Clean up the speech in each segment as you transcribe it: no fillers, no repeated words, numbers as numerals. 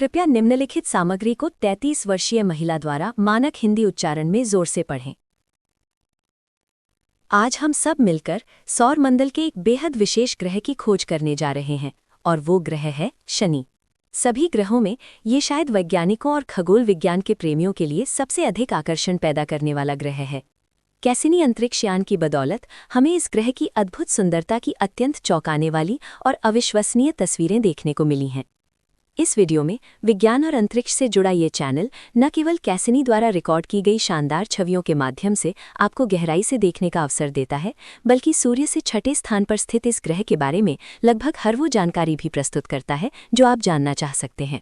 कृपया निम्नलिखित सामग्री को 33 वर्षीय महिला द्वारा मानक हिंदी उच्चारण में जोर से पढ़ें। आज हम सब मिलकर सौर मंडल के एक बेहद विशेष ग्रह की खोज करने जा रहे हैं और वो ग्रह है शनि। सभी ग्रहों में ये शायद वैज्ञानिकों और खगोल विज्ञान के प्रेमियों के लिए सबसे अधिक आकर्षण पैदा करने वाला ग्रह है। कैसिनी अंतरिक्ष यान की बदौलत हमें इस ग्रह की अद्भुत सुंदरता की अत्यंत चौंकाने वाली और अविश्वसनीय तस्वीरें देखने को मिली हैं। इस वीडियो में विज्ञान और अंतरिक्ष से जुड़ा ये चैनल न केवल कैसिनी द्वारा रिकॉर्ड की गई शानदार छवियों के माध्यम से आपको गहराई से देखने का अवसर देता है, बल्कि सूर्य से छठे स्थान पर स्थित इस ग्रह के बारे में लगभग हर वो जानकारी भी प्रस्तुत करता है जो आप जानना चाह सकते हैं।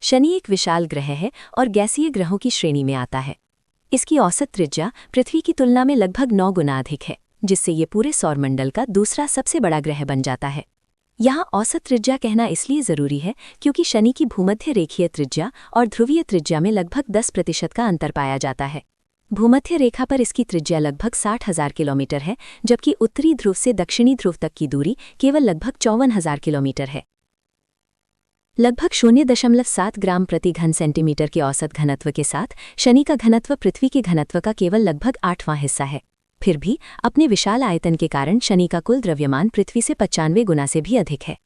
शनि एक विशाल ग्रह है और गैसीय ग्रहों की श्रेणी में आता है। इसकी औसत त्रिज्या पृथ्वी की तुलना में लगभग 9 गुना अधिक है, जिससे ये पूरे सौरमंडल का दूसरा सबसे बड़ा ग्रह बन जाता है। यहाँ औसत त्रिज्या कहना इसलिए ज़रूरी है क्योंकि शनि की भूमध्य रेखीय त्रिज्या और ध्रुवीय त्रिज्या में लगभग 10% का अंतर पाया जाता है। भूमध्य रेखा पर इसकी त्रिज्या लगभग 60,000 किलोमीटर है, जबकि उत्तरी ध्रुव से दक्षिणी ध्रुव तक की दूरी केवल लगभग 54,000 किलोमीटर है। लगभग 0.7 ग्राम प्रति घन सेंटीमीटर के औसत घनत्व के साथ शनि का घनत्व पृथ्वी के घनत्व का केवल लगभग 8वां हिस्सा है। फिर भी अपने विशाल आयतन के कारण शनि का कुल द्रव्यमान पृथ्वी से 95 गुना से भी अधिक है।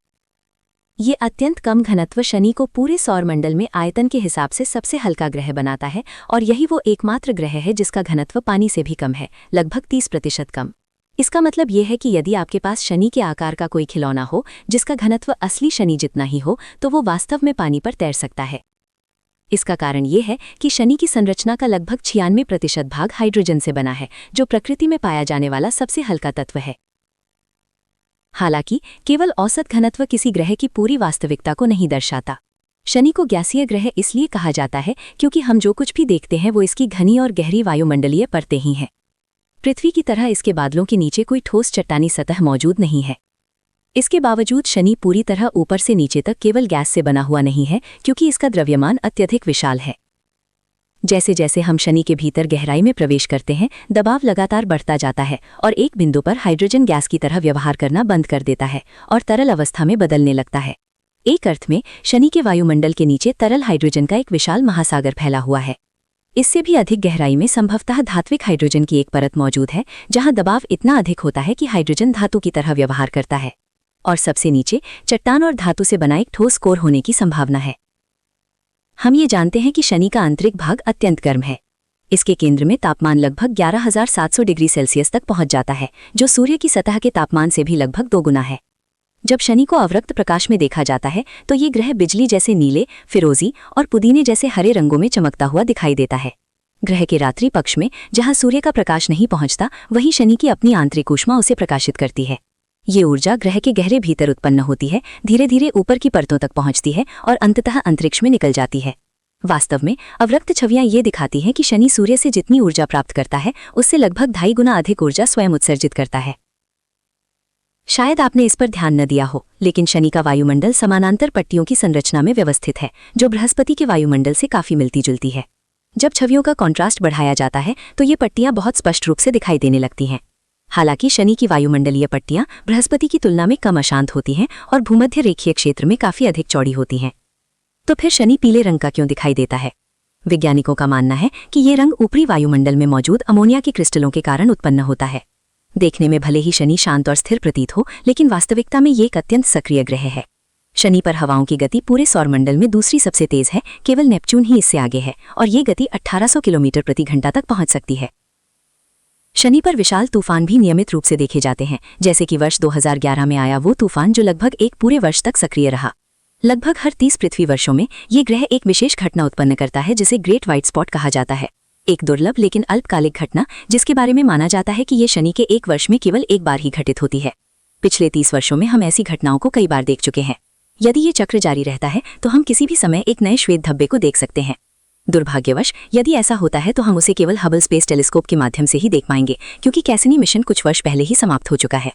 ये अत्यंत कम घनत्व शनि को पूरे सौरमंडल में आयतन के हिसाब से सबसे हल्का ग्रह बनाता है और यही वो एकमात्र ग्रह है जिसका घनत्व पानी से भी कम है, लगभग 30% कम। इसका मतलब ये है कि यदि आपके पास शनि के आकार का कोई खिलौना हो जिसका घनत्व असली शनि जितना ही हो, तो वो वास्तव में पानी पर तैर सकता है। इसका कारण ये है कि शनि की संरचना का लगभग 96% भाग हाइड्रोजन से बना है, जो प्रकृति में पाया जाने वाला सबसे हल्का तत्व है। हालांकि केवल औसत घनत्व किसी ग्रह की पूरी वास्तविकता को नहीं दर्शाता। शनि को गैसीय ग्रह इसलिए कहा जाता है क्योंकि हम जो कुछ भी देखते हैं वो इसकी घनी और गहरी वायुमंडलीय परतें ही हैं। पृथ्वी की तरह इसके बादलों के नीचे कोई ठोस चट्टानी सतह मौजूद नहीं है। इसके बावजूद शनि पूरी तरह ऊपर से नीचे तक केवल गैस से बना हुआ नहीं है, क्योंकि इसका द्रव्यमान अत्यधिक विशाल है। जैसे जैसे हम शनि के भीतर गहराई में प्रवेश करते हैं, दबाव लगातार बढ़ता जाता है और एक बिंदु पर हाइड्रोजन गैस की तरह व्यवहार करना बंद कर देता है और तरल अवस्था में बदलने लगता है। एक अर्थ में शनि के वायुमंडल के नीचे तरल हाइड्रोजन का एक विशाल महासागर फैला हुआ है। इससे भी अधिक गहराई में संभवतः धात्विक हाइड्रोजन की एक परत मौजूद है, जहां दबाव इतना अधिक होता है कि हाइड्रोजन धातु की तरह व्यवहार करता है। और सबसे नीचे चट्टान और धातु से बना एक ठोस कोर होने की संभावना है। हम ये जानते हैं कि शनि का आंतरिक भाग अत्यंत गर्म है। इसके केंद्र में तापमान लगभग 11,700 डिग्री सेल्सियस तक पहुंच जाता है, जो सूर्य की सतह के तापमान से भी लगभग 2 गुना है। जब शनि को अवरक्त प्रकाश में देखा जाता है तो ये ग्रह बिजली जैसे नीले, फिरोजी और पुदीने जैसे हरे रंगों में चमकता हुआ दिखाई देता है। ग्रह के रात्रि पक्ष में जहां सूर्य का प्रकाश नहीं पहुंचता, वहीं शनि की अपनी आंतरिक ऊष्मा उसे प्रकाशित करती है। ये ऊर्जा ग्रह के गहरे भीतर उत्पन्न होती है, धीरे धीरे ऊपर की परतों तक पहुंचती है और अंततः अंतरिक्ष में निकल जाती है। वास्तव में अवरक्त छवियां ये दिखाती हैं कि शनि सूर्य से जितनी ऊर्जा प्राप्त करता है, उससे लगभग 2.5 गुना अधिक ऊर्जा स्वयं उत्सर्जित करता है। शायद आपने इस पर ध्यान न दिया हो, लेकिन शनि का वायुमंडल समानांतर पट्टियों की संरचना में व्यवस्थित है, जो बृहस्पति के वायुमंडल से काफी मिलती जुलती है। जब छवियों का कॉन्ट्रास्ट बढ़ाया जाता है तो ये पट्टियां बहुत स्पष्ट रूप से दिखाई देने लगती हैं। हालांकि शनि की वायुमंडलीय पट्टियां बृहस्पति की तुलना में कम अशांत होती हैं और भूमध्य रेखीय क्षेत्र में काफी अधिक चौड़ी होती हैं। तो फिर शनि पीले रंग का क्यों दिखाई देता है? वैज्ञानिकों का मानना है कि ये रंग ऊपरी वायुमंडल में मौजूद अमोनिया के क्रिस्टलों के कारण उत्पन्न होता है। देखने में भले ही शनि शांत और स्थिर प्रतीत हो, लेकिन वास्तविकता में ये एक अत्यंत सक्रिय ग्रह है। शनि पर हवाओं की गति पूरे सौरमंडल में दूसरी सबसे तेज है, केवल नेपच्यून ही इससे आगे है और ये गति 1800 किलोमीटर प्रति घंटा तक पहुंच सकती है। शनि पर विशाल तूफान भी नियमित रूप से देखे जाते हैं, जैसे कि वर्ष 2011 में आया वो तूफान जो लगभग एक पूरे वर्ष तक सक्रिय रहा। लगभग हर 30 पृथ्वी वर्षों में ये ग्रह एक विशेष घटना उत्पन्न करता है जिसे ग्रेट व्हाइट स्पॉट कहा जाता है। एक दुर्लभ लेकिन अल्पकालिक घटना जिसके बारे में माना जाता है कि ये शनि के एक वर्ष में केवल एक बार ही घटित होती है। पिछले 30 वर्षों में हम ऐसी घटनाओं को कई बार देख चुके हैं। यदि ये चक्र जारी रहता है तो हम किसी भी समय एक नए श्वेत धब्बे को देख सकते हैं। दुर्भाग्यवश यदि ऐसा होता है तो हम उसे केवल हबल स्पेस टेलीस्कोप के माध्यम से ही देख पाएंगे, क्योंकि कैसिनी मिशन कुछ वर्ष पहले ही समाप्त हो चुका है।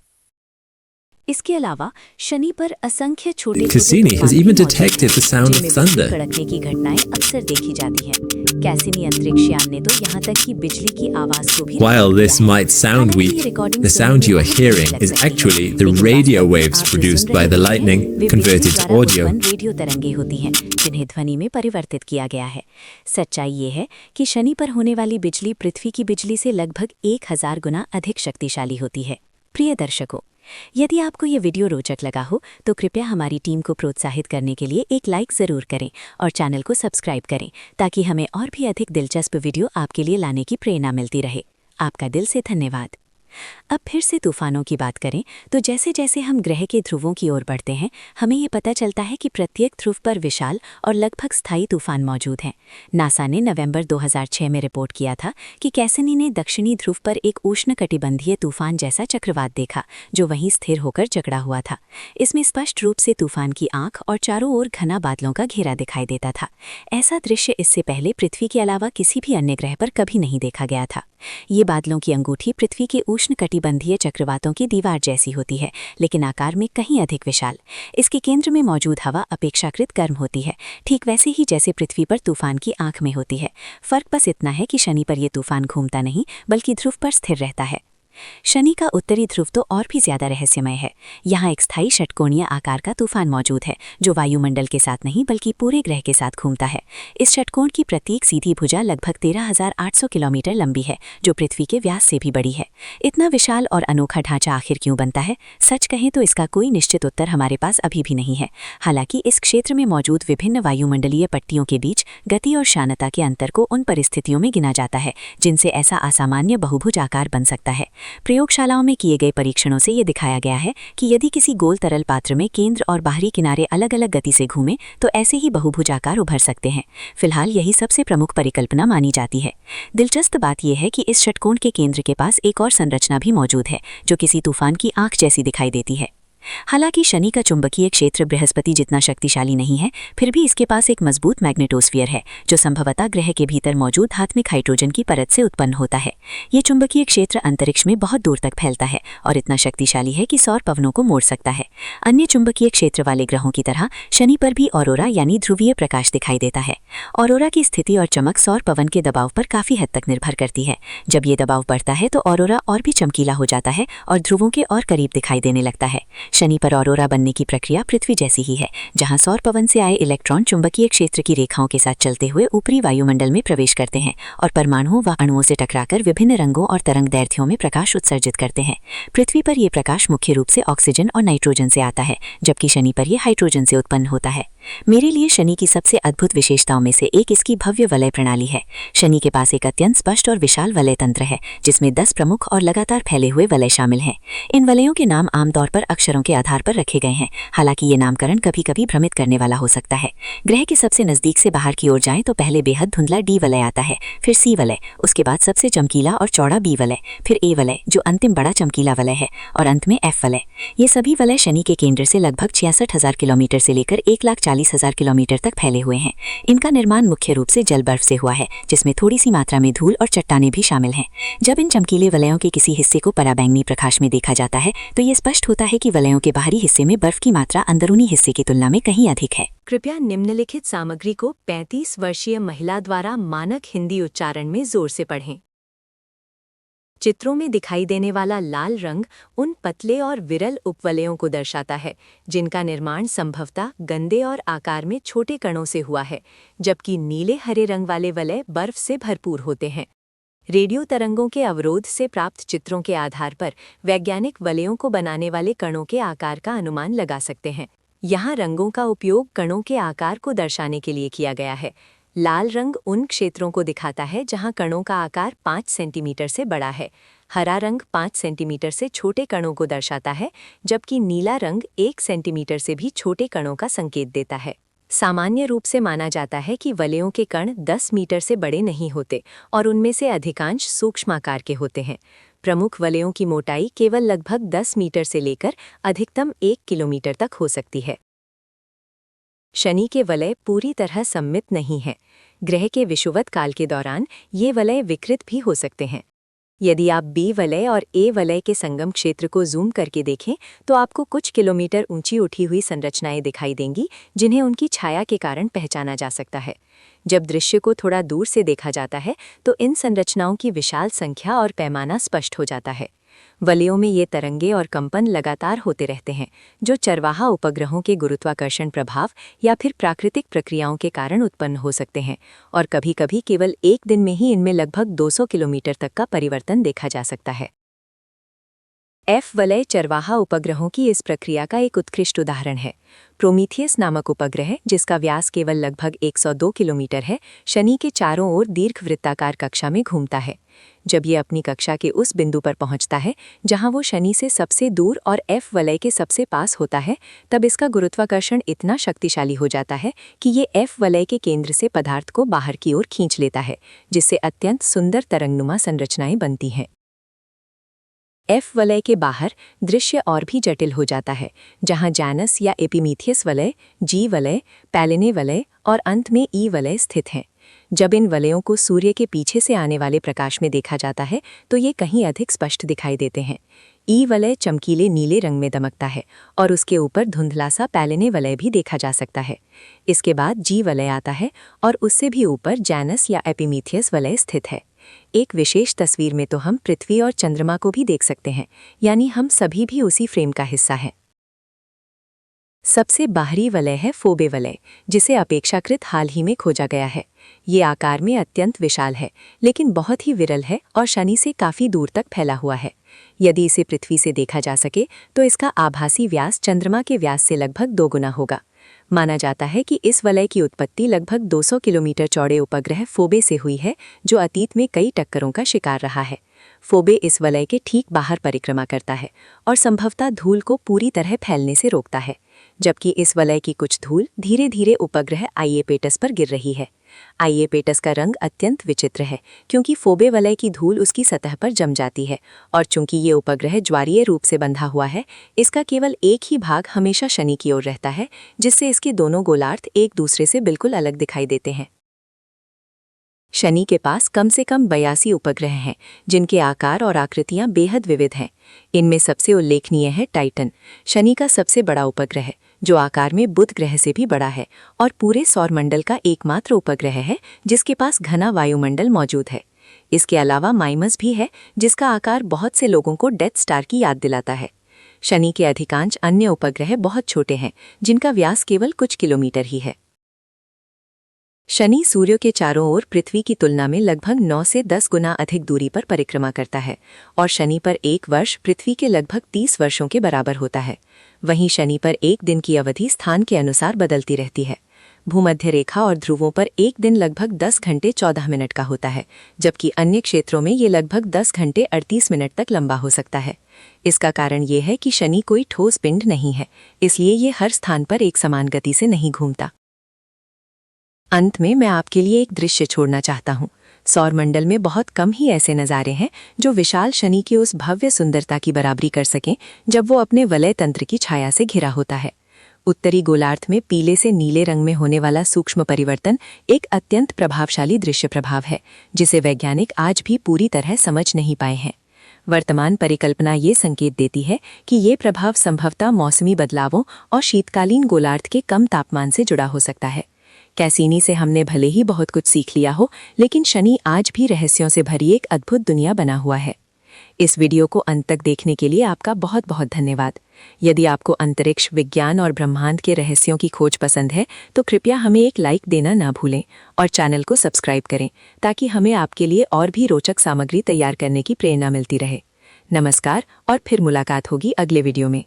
इसके अलावा शनि पर असंख्य छोटे Cassini has even detected the sound of thunder. कड़कने की घटनाएं अक्सर देखी जाती हैं। कैसिनी अंतरिक्ष यान ने तो यहाँ तक कि बिजली की आवाज को भी While this might sound weak, the sound you are hearing is actually the radio waves produced by the lightning converted to audio. Radio तरंगे होती हैं जिन्हें ध्वनि में परिवर्तित किया गया है। सच्चाई ये है कि शनि पर होने वाली बिजली पृथ्वी की बिजली से लगभग 1000 गुना अधिक शक्तिशाली होती है। प्रिय दर्शकों, यदि आपको ये वीडियो रोचक लगा हो तो कृपया हमारी टीम को प्रोत्साहित करने के लिए एक लाइक ज़रूर करें और चैनल को सब्सक्राइब करें ताकि हमें और भी अधिक दिलचस्प वीडियो आपके लिए लाने की प्रेरणा मिलती रहे। आपका दिल से धन्यवाद। अब फिर से तूफानों की बात करें तो जैसे जैसे हम ग्रह के ध्रुवों की ओर बढ़ते हैं हमें ये पता चलता है कि प्रत्येक ध्रुव पर विशाल और लगभग स्थायी तूफान मौजूद हैं। नासा ने नवंबर 2006 में रिपोर्ट किया था कि कैसिनी ने दक्षिणी ध्रुव पर एक उष्णकटिबंधीय तूफान जैसा चक्रवात देखा जो वहीं स्थिर होकर जकड़ा हुआ था। इसमें स्पष्ट रूप से तूफान की आंख और चारों ओर घना बादलों का घेरा दिखाई देता था। ऐसा दृश्य इससे पहले पृथ्वी के अलावा किसी भी अन्य ग्रह पर कभी नहीं देखा गया था। ये बादलों की अंगूठी पृथ्वी के उष्णकटिबंधीय चक्रवातों की दीवार जैसी होती है, लेकिन आकार में कहीं अधिक विशाल। इसके केंद्र में मौजूद हवा अपेक्षाकृत गर्म होती है, ठीक वैसे ही जैसे पृथ्वी पर तूफान की आंख में होती है। फर्क बस इतना है कि शनि पर यह तूफान घूमता नहीं बल्कि ध्रुव पर स्थिर रहता है। शनि का उत्तरी ध्रुव तो और भी ज्यादा रहस्यमय है। यहाँ एक स्थायी षटकोणीय आकार का तूफान मौजूद है जो वायुमंडल के साथ नहीं बल्कि पूरे ग्रह के साथ घूमता है। इस षटकोण की प्रत्येक सीधी भुजा लगभग 13,800 किलोमीटर लंबी है जो पृथ्वी के व्यास से भी बड़ी है। इतना विशाल और अनोखा ढांचा आखिर क्यों बनता है? सच कहें तो इसका कोई निश्चित उत्तर हमारे पास अभी भी नहीं है। हालांकि इस क्षेत्र में मौजूद विभिन्न वायुमंडलीय पट्टियों के बीच गति और शानता के अंतर को उन परिस्थितियों में गिना जाता है जिनसे ऐसा असामान्य बहुभुज आकार बन सकता है। प्रयोगशालाओं में किए गए परीक्षणों से ये दिखाया गया है कि यदि किसी गोल तरल पात्र में केंद्र और बाहरी किनारे अलग अलग गति से घूमें तो ऐसे ही बहुभुज आकार उभर सकते हैं। फिलहाल यही सबसे प्रमुख परिकल्पना मानी जाती है। दिलचस्प बात यह है कि इस षटकोण के केंद्र के पास एक और संरचना भी मौजूद है जो किसी तूफान की आंख जैसी दिखाई देती है। हालांकि शनि का चुंबकीय क्षेत्र बृहस्पति जितना शक्तिशाली नहीं है, फिर भी इसके पास एक मजबूत मैग्नेटोस्फीयर है जो संभवतः ग्रह के भीतर मौजूद धात्विक हाइड्रोजन की परत से उत्पन्न होता है। ये चुंबकीय क्षेत्र अंतरिक्ष में बहुत दूर तक फैलता है और इतना शक्तिशाली है कि सौर पवनों को मोड़ सकता है। अन्य चुंबकीय क्षेत्र वाले ग्रहों की तरह शनि पर भी ऑरोरा यानी ध्रुवीय प्रकाश दिखाई देता है। ऑरोरा की स्थिति और चमक सौर पवन के दबाव पर काफी हद तक निर्भर करती है। जब ये दबाव बढ़ता है तो ऑरोरा और भी चमकीला हो जाता है और ध्रुवों के और करीब दिखाई देने लगता है। शनि पर ऑरोरा बनने की प्रक्रिया पृथ्वी जैसी ही है, जहां सौर पवन से आए इलेक्ट्रॉन चुंबकीय क्षेत्र की रेखाओं के साथ चलते हुए ऊपरी वायुमंडल में प्रवेश करते हैं और परमाणुओं व अणुओं से टकराकर विभिन्न रंगों और तरंग दैर्ध्यों में प्रकाश उत्सर्जित करते हैं। पृथ्वी पर यह प्रकाश मुख्य रूप से ऑक्सीजन और नाइट्रोजन से आता है, जबकि शनि पर यह हाइड्रोजन से उत्पन्न होता है। मेरे लिए शनि की सबसे अद्भुत विशेषताओं में से एक इसकी भव्य वलय प्रणाली है। शनि के पास एक अत्यंत स्पष्ट और विशाल वलय तंत्र है जिसमें 10 प्रमुख और लगातार फैले हुए वलय शामिल हैं। इन वलयों के नाम आमतौर पर अक्षरों के आधार पर रखे गए हैं। हालांकि ये नामकरण कभी कभी भ्रमित करने वाला हो सकता है। ग्रह के सबसे नजदीक से बाहर की ओर जाएं तो पहले बेहद धुंधला डी वलय आता है, फिर सी वलय, उसके बाद सबसे चमकीला और चौड़ा बी वलय, फिर ए वलय जो अंतिम बड़ा चमकीला वलय है और अंत में एफ वलय। ये सभी वलय शनि के केंद्र से लगभग 66,000 किलोमीटर से लेकर 1,40,000 किलोमीटर तक फैले हुए हैं। इनका निर्माण मुख्य रूप से जल बर्फ से हुआ है जिसमें थोड़ी सी मात्रा में धूल और चट्टानें भी शामिल हैं। जब इन चमकीले वलयों के किसी हिस्से को पराबैंगनी प्रकाश में देखा जाता है तो ये स्पष्ट होता है कि वलयों के बाहरी हिस्से में बर्फ की मात्रा अंदरूनी हिस्से की तुलना में कहीं अधिक है। कृपया निम्नलिखित सामग्री को 35 वर्षीय महिला द्वारा मानक हिंदी उच्चारण में जोर से पढ़ें। चित्रों में दिखाई देने वाला लाल रंग उन पतले और विरल उपवलयों को दर्शाता है जिनका निर्माण संभवतः गंदे और आकार में छोटे कणों से हुआ है, जबकि नीले हरे रंग वाले वलय बर्फ से भरपूर होते हैं। रेडियो तरंगों के अवरोध से प्राप्त चित्रों के आधार पर वैज्ञानिक वलयों को बनाने वाले कणों के आकार का अनुमान लगा सकते हैं। यहाँ रंगों का उपयोग कणों के आकार को दर्शाने के लिए किया गया है। लाल रंग उन क्षेत्रों को दिखाता है जहां कणों का आकार 5 सेंटीमीटर से बड़ा है। हरा रंग 5 सेंटीमीटर से छोटे कणों को दर्शाता है, जबकि नीला रंग 1 सेंटीमीटर से भी छोटे कणों का संकेत देता है। सामान्य रूप से माना जाता है कि वलयों के कण 10 मीटर से बड़े नहीं होते और उनमें से अधिकांश सूक्ष्माकार के होते हैं। प्रमुख वलयों की मोटाई केवल लगभग 10 मीटर से लेकर अधिकतम 1 किलोमीटर तक हो सकती है। शनि के वलय पूरी तरह सममित नहीं हैं। ग्रह के विषुवत काल के दौरान ये वलय विकृत भी हो सकते हैं। यदि आप बी वलय और ए वलय के संगम क्षेत्र को जूम करके देखें तो आपको कुछ किलोमीटर ऊंची उठी हुई संरचनाएं दिखाई देंगी, जिन्हें उनकी छाया के कारण पहचाना जा सकता है। जब दृश्य को थोड़ा दूर से देखा जाता है तो इन संरचनाओं की विशाल संख्या और पैमाना स्पष्ट हो जाता है। वलयों में ये तरंगे और कंपन लगातार होते रहते हैं, जो चरवाहा उपग्रहों के गुरुत्वाकर्षण प्रभाव या फिर प्राकृतिक प्रक्रियाओं के कारण उत्पन्न हो सकते हैं, और कभी-कभी केवल एक दिन में ही इनमें लगभग 200 किलोमीटर तक का परिवर्तन देखा जा सकता है। एफ वलय चरवाहा उपग्रहों की इस प्रक्रिया का एक उत्कृष्ट उदाहरण है। प्रोमीथियस नामक उपग्रह, जिसका व्यास केवल लगभग 102 किलोमीटर है, शनि के चारों ओर दीर्घवृत्ताकार कक्षा में घूमता है। जब ये अपनी कक्षा के उस बिंदु पर पहुंचता है जहां वो शनि से सबसे दूर और एफ वलय के सबसे पास होता है, तब इसका गुरुत्वाकर्षण इतना शक्तिशाली हो जाता है कि ये एफ वलय के केंद्र से पदार्थ को बाहर की ओर खींच लेता है, जिससे अत्यंत सुंदर तरंगनुमा संरचनाएं बनती हैं। एफ वलय के बाहर दृश्य और भी जटिल हो जाता है, जहां जैनस या एपिमीथियस वलय, जी वलय, पैलिने वलय और अंत में ई वलय स्थित हैं। जब इन वलयों को सूर्य के पीछे से आने वाले प्रकाश में देखा जाता है तो ये कहीं अधिक स्पष्ट दिखाई देते हैं। ई वलय चमकीले नीले रंग में दमकता है और उसके ऊपर धुंधला सा पैलिने वलय भी देखा जा सकता है। इसके बाद जी वलय आता है और उससे भी ऊपर जैनस या एपिमीथियस वलय स्थित है। एक विशेष तस्वीर में तो हम पृथ्वी और चंद्रमा को भी देख सकते हैं, यानी हम सभी भी उसी फ्रेम का हिस्सा हैं। सबसे बाहरी वलय है फोबे वलय, जिसे अपेक्षाकृत हाल ही में खोजा गया है। ये आकार में अत्यंत विशाल है, लेकिन बहुत ही विरल है और शनि से काफी दूर तक फैला हुआ है। यदि इसे पृथ्वी से देखा जा सके तो इसका आभासी व्यास चंद्रमा के व्यास से लगभग 2 गुना होगा। माना जाता है कि इस वलय की उत्पत्ति लगभग 200 किलोमीटर चौड़े उपग्रह फोबे से हुई है, जो अतीत में कई टक्करों का शिकार रहा है। फोबे इस वलय के ठीक बाहर परिक्रमा करता है और संभवतः धूल को पूरी तरह फैलने से रोकता है, जबकि इस वलय की कुछ धूल धीरे धीरे उपग्रह आईएपेटस पर गिर रही है। आईएपेटस का रंग अत्यंत विचित्र है, क्योंकि फोबे वलय की धूल उसकी सतह पर जम जाती है, और चूंकि ये उपग्रह ज्वारीय रूप से बंधा हुआ है, इसका केवल एक ही भाग हमेशा शनि की ओर रहता है, जिससे इसके दोनों गोलार्ध एक दूसरे से बिल्कुल अलग दिखाई देते हैं। शनि के पास कम से कम 82 उपग्रह हैं, जिनके आकार और आकृतियां बेहद विविध हैं। इनमें सबसे उल्लेखनीय है टाइटन, शनि का सबसे बड़ा उपग्रह, जो आकार में बुध ग्रह से भी बड़ा है और पूरे सौरमंडल का एकमात्र उपग्रह है जिसके पास घना वायुमंडल मौजूद है। इसके अलावा माइमस भी है, जिसका आकार बहुत से लोगों को डेथ स्टार की याद दिलाता है। शनि के अधिकांश अन्य उपग्रह बहुत छोटे हैं, जिनका व्यास केवल कुछ किलोमीटर ही है। शनि सूर्य के चारों ओर पृथ्वी की तुलना में लगभग 9 से 10 गुना अधिक दूरी पर परिक्रमा करता है, और शनि पर एक वर्ष पृथ्वी के लगभग 30 वर्षों के बराबर होता है। वहीं शनि पर एक दिन की अवधि स्थान के अनुसार बदलती रहती है। भूमध्य रेखा और ध्रुवों पर एक दिन लगभग 10 घंटे 14 मिनट का होता है, जबकि अन्य क्षेत्रों में ये लगभग 10 घंटे 38 मिनट तक लंबा हो सकता है। इसका कारण ये है कि शनि कोई ठोस पिंड नहीं है, इसलिए ये हर स्थान पर एक समान गति से नहीं घूमता। अंत में मैं आपके लिए एक दृश्य छोड़ना चाहता हूँ। सौरमंडल में बहुत कम ही ऐसे नज़ारे हैं जो विशाल शनि की उस भव्य सुंदरता की बराबरी कर सकें जब वो अपने वलय तंत्र की छाया से घिरा होता है। उत्तरी गोलार्ध में पीले से नीले रंग में होने वाला सूक्ष्म परिवर्तन एक अत्यंत प्रभावशाली दृश्य प्रभाव है, जिसे वैज्ञानिक आज भी पूरी तरह समझ नहीं पाए हैं। वर्तमान परिकल्पना ये संकेत देती है कि ये प्रभाव संभवतः मौसमी बदलावों और शीतकालीन गोलार्ध के कम तापमान से जुड़ा हो सकता है। कैसीनी से हमने भले ही बहुत कुछ सीख लिया हो, लेकिन शनि आज भी रहस्यों से भरी एक अद्भुत दुनिया बना हुआ है। इस वीडियो को अंत तक देखने के लिए आपका बहुत बहुत धन्यवाद। यदि आपको अंतरिक्ष, विज्ञान और ब्रह्मांड के रहस्यों की खोज पसंद है तो कृपया हमें एक लाइक देना ना भूलें और चैनल को सब्सक्राइब करें, ताकि हमें आपके लिए और भी रोचक सामग्री तैयार करने की प्रेरणा मिलती रहे। नमस्कार, और फिर मुलाकात होगी अगले वीडियो में।